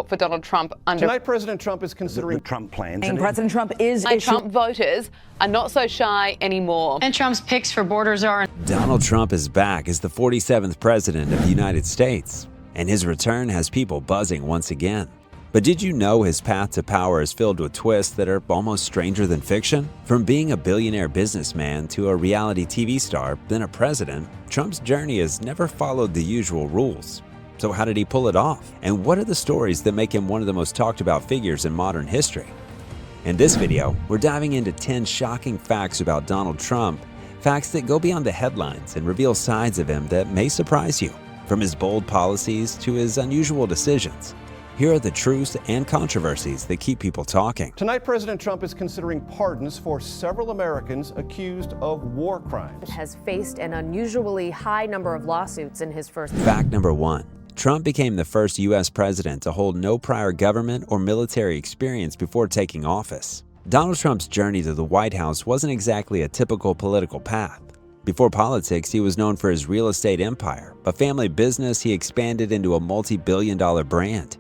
for Donald Trump under Tonight, President Trump is considering the Trump plans. And President Trump is Trump voters are not so shy anymore. And Trump's picks for borders are... Donald Trump is back as the 47th president of the United States, and his return has people buzzing once again. But did you know his path to power is filled with twists that are almost stranger than fiction? From being a billionaire businessman to a reality TV star, then a president, Trump's journey has never followed the usual rules. So how did he pull it off? And what are the stories that make him one of the most talked about figures in modern history? In this video, we're diving into 10 shocking facts about Donald Trump, facts that go beyond the headlines and reveal sides of him that may surprise you. From his bold policies to his unusual decisions, here are the truths and controversies that keep people talking. Tonight, President Trump is considering pardons for several Americans accused of war crimes. Has faced an unusually high number of lawsuits in his first. Fact number 1. Trump became the first U.S. president to hold no prior government or military experience before taking office. Donald Trump's journey to the White House wasn't exactly a typical political path. Before politics, he was known for his real estate empire, a family business he expanded into a multi-billion-dollar brand.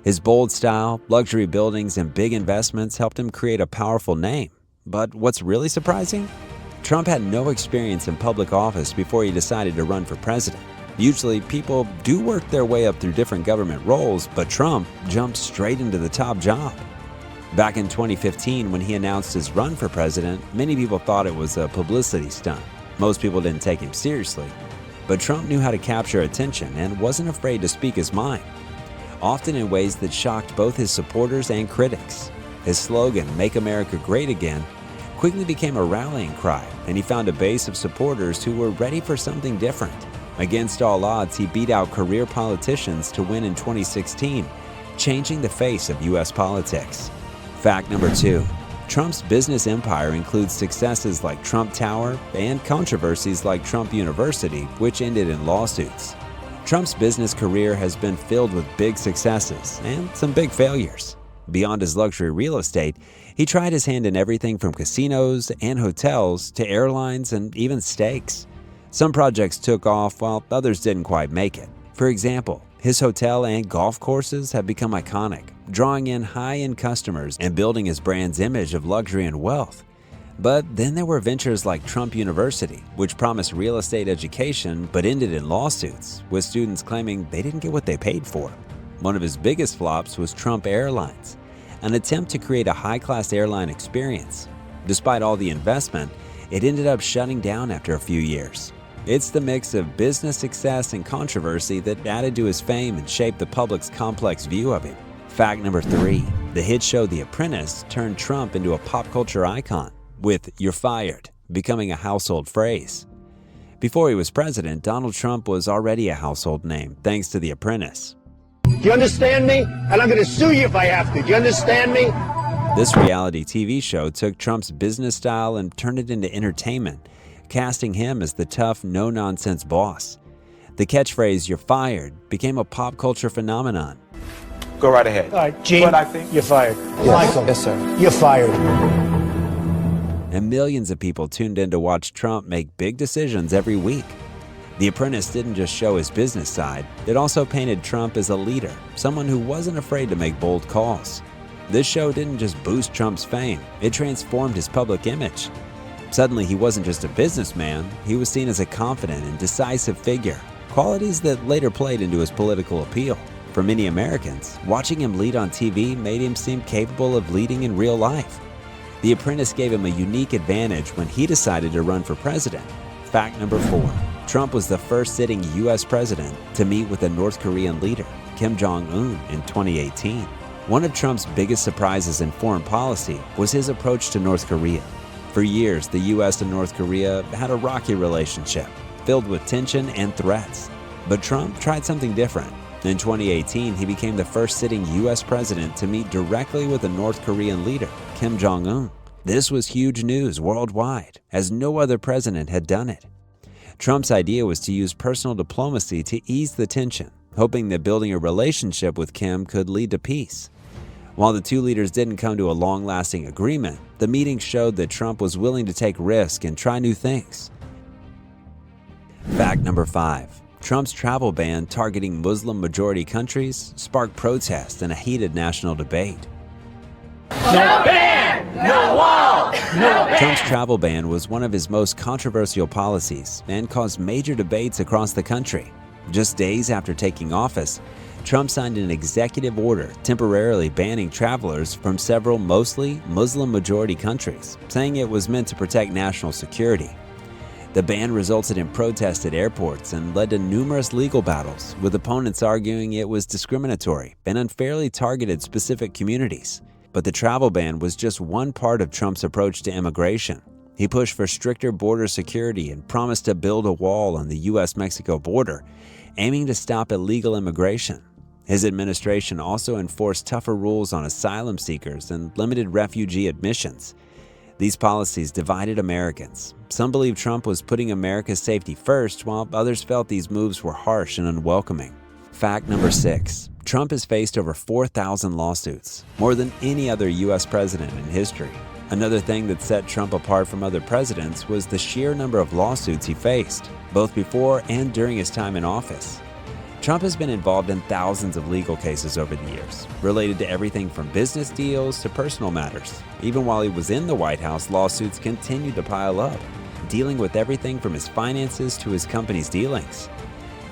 His bold style, luxury buildings, and big investments helped him create a powerful name. But what's really surprising? Trump had no experience in public office before he decided to run for president. Usually, people do work their way up through different government roles, but Trump jumped straight into the top job. Back in 2015, when he announced his run for president, many people thought it was a publicity stunt. Most people didn't take him seriously. But Trump knew how to capture attention and wasn't afraid to speak his mind, often in ways that shocked both his supporters and critics. His slogan, "Make America Great Again," quickly became a rallying cry, and he found a base of supporters who were ready for something different. Against all odds, he beat out career politicians to win in 2016, changing the face of U.S. politics. Fact number 2. Trump's business empire includes successes like Trump Tower and controversies like Trump University, which ended in lawsuits. Trump's business career has been filled with big successes and some big failures. Beyond his luxury real estate, he tried his hand in everything from casinos and hotels to airlines and even steaks. Some projects took off while others didn't quite make it. For example, his hotel and golf courses have become iconic, drawing in high-end customers and building his brand's image of luxury and wealth. But then there were ventures like Trump University, which promised real estate education but ended in lawsuits, with students claiming they didn't get what they paid for. One of his biggest flops was Trump Airlines, an attempt to create a high-class airline experience. Despite all the investment, it ended up shutting down after a few years. It's the mix of business success and controversy that added to his fame and shaped the public's complex view of him. Fact number 3. The hit show The Apprentice turned Trump into a pop culture icon, with "You're fired" becoming a household phrase. Before he was president, Donald Trump was already a household name thanks to The Apprentice. Do you understand me? And I'm going to sue you if I have to. Do you understand me? This reality TV show took Trump's business style and turned it into entertainment, casting him as the tough, no-nonsense boss. The catchphrase "You're fired" became a pop culture phenomenon. Go right ahead. All right, Gene, but I think you're fired. Yes. Michael, Yes, sir. You're fired. And millions of people tuned in to watch Trump make big decisions every week. The Apprentice didn't just show his business side, it also painted Trump as a leader, someone who wasn't afraid to make bold calls. This show didn't just boost Trump's fame, it transformed his public image. Suddenly, he wasn't just a businessman, he was seen as a confident and decisive figure, qualities that later played into his political appeal. For many Americans, watching him lead on TV made him seem capable of leading in real life. The Apprentice gave him a unique advantage when he decided to run for president. Fact number 4. Trump was the first sitting U.S. president to meet with a North Korean leader, Kim Jong-un, in 2018. One of Trump's biggest surprises in foreign policy was his approach to North Korea. For years, the U.S. and North Korea had a rocky relationship, filled with tension and threats. But Trump tried something different. In 2018, he became the first sitting U.S. president to meet directly with a North Korean leader, Kim Jong-un. This was huge news worldwide, as no other president had done it. Trump's idea was to use personal diplomacy to ease the tension, hoping that building a relationship with Kim could lead to peace. While the two leaders didn't come to a long-lasting agreement, the meeting showed that Trump was willing to take risks and try new things. Fact number 5. Trump's travel ban targeting Muslim-majority countries sparked protests and a heated national debate. No ban! No wall! No ban! Trump's travel ban was one of his most controversial policies and caused major debates across the country. Just days after taking office, Trump signed an executive order temporarily banning travelers from several mostly Muslim-majority countries, saying it was meant to protect national security. The ban resulted in protests at airports and led to numerous legal battles, with opponents arguing it was discriminatory and unfairly targeted specific communities. But the travel ban was just one part of Trump's approach to immigration. He pushed for stricter border security and promised to build a wall on the U.S.-Mexico border, aiming to stop illegal immigration. His administration also enforced tougher rules on asylum seekers and limited refugee admissions. These policies divided Americans. Some believed Trump was putting America's safety first, while others felt these moves were harsh and unwelcoming. Fact number 6. Trump has faced over 4,000 lawsuits, more than any other U.S. president in history. Another thing that set Trump apart from other presidents was the sheer number of lawsuits he faced, both before and during his time in office. Trump has been involved in thousands of legal cases over the years, related to everything from business deals to personal matters. Even while he was in the White House, lawsuits continued to pile up, dealing with everything from his finances to his company's dealings.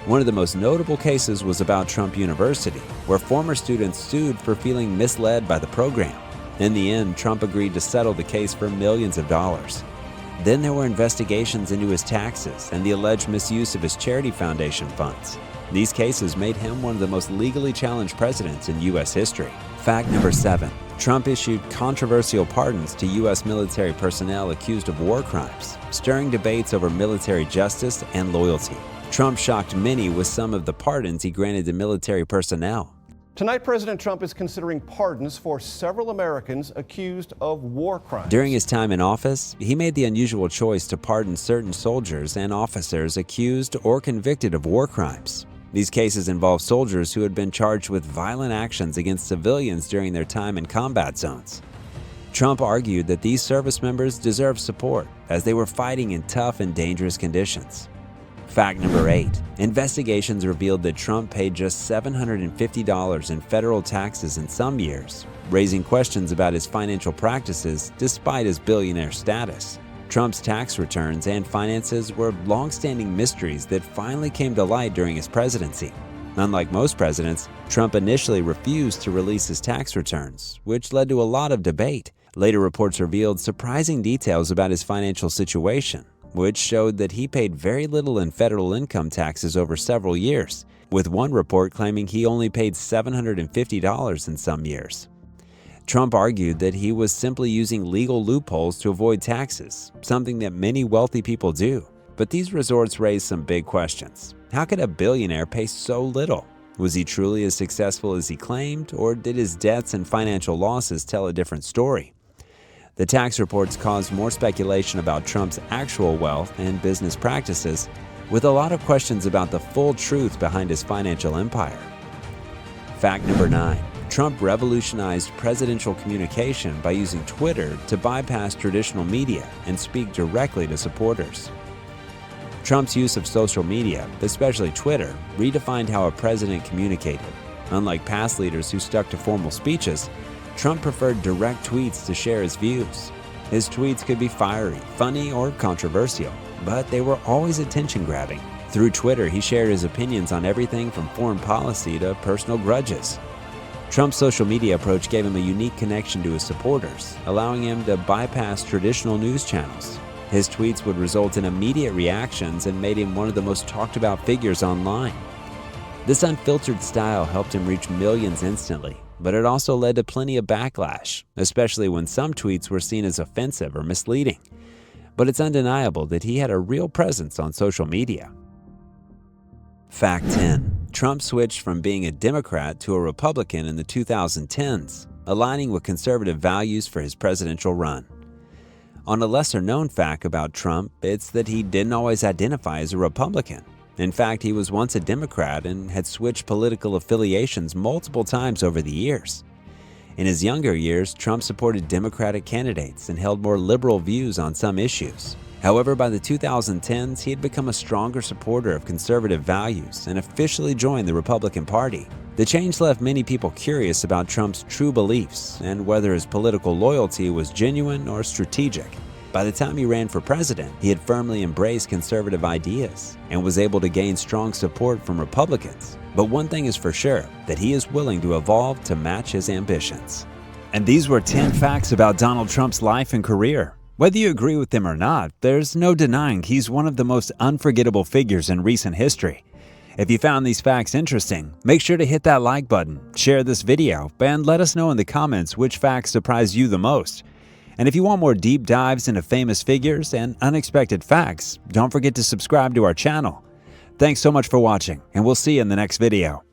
One of the most notable cases was about Trump University, where former students sued for feeling misled by the program. In the end, Trump agreed to settle the case for millions of dollars. Then there were investigations into his taxes and the alleged misuse of his charity foundation funds. These cases made him one of the most legally challenged presidents in U.S. history. Fact number 7. Trump issued controversial pardons to U.S. military personnel accused of war crimes, stirring debates over military justice and loyalty. Trump shocked many with some of the pardons he granted to military personnel. Tonight, President Trump is considering pardons for several Americans accused of war crimes. During his time in office, he made the unusual choice to pardon certain soldiers and officers accused or convicted of war crimes. These cases involve soldiers who had been charged with violent actions against civilians during their time in combat zones. Trump argued that these service members deserve support as they were fighting in tough and dangerous conditions. Fact number 8. Investigations revealed that Trump paid just $750 in federal taxes in some years, raising questions about his financial practices despite his billionaire status. Trump's tax returns and finances were long-standing mysteries that finally came to light during his presidency. Unlike most presidents, Trump initially refused to release his tax returns, which led to a lot of debate. Later reports revealed surprising details about his financial situation, which showed that he paid very little in federal income taxes over several years, with one report claiming he only paid $750 in some years. Trump argued that he was simply using legal loopholes to avoid taxes, something that many wealthy people do. But these resorts raised some big questions. How could a billionaire pay so little? Was he truly as successful as he claimed, or did his debts and financial losses tell a different story? The tax reports caused more speculation about Trump's actual wealth and business practices, with a lot of questions about the full truth behind his financial empire. Fact number 9. Trump revolutionized presidential communication by using Twitter to bypass traditional media and speak directly to supporters. Trump's use of social media, especially Twitter, redefined how a president communicated. Unlike past leaders who stuck to formal speeches, Trump preferred direct tweets to share his views. His tweets could be fiery, funny, or controversial, but they were always attention-grabbing. Through Twitter, he shared his opinions on everything from foreign policy to personal grudges. Trump's social media approach gave him a unique connection to his supporters, allowing him to bypass traditional news channels. His tweets would result in immediate reactions and made him one of the most talked-about figures online. This unfiltered style helped him reach millions instantly, but it also led to plenty of backlash, especially when some tweets were seen as offensive or misleading. But it's undeniable that he had a real presence on social media. Fact 10. Trump switched from being a Democrat to a Republican in the 2010s, aligning with conservative values for his presidential run. On a lesser-known fact about Trump, it's that he didn't always identify as a Republican. In fact, he was once a Democrat and had switched political affiliations multiple times over the years. In his younger years, Trump supported Democratic candidates and held more liberal views on some issues. However, by the 2010s, he had become a stronger supporter of conservative values and officially joined the Republican Party. The change left many people curious about Trump's true beliefs and whether his political loyalty was genuine or strategic. By the time he ran for president, he had firmly embraced conservative ideas and was able to gain strong support from Republicans. But one thing is for sure, that he is willing to evolve to match his ambitions. And these were 10 facts about Donald Trump's life and career. Whether you agree with them or not, there's no denying he's one of the most unforgettable figures in recent history. If you found these facts interesting, make sure to hit that like button, share this video, and let us know in the comments which facts surprised you the most. And if you want more deep dives into famous figures and unexpected facts, don't forget to subscribe to our channel. Thanks so much for watching, and we'll see you in the next video.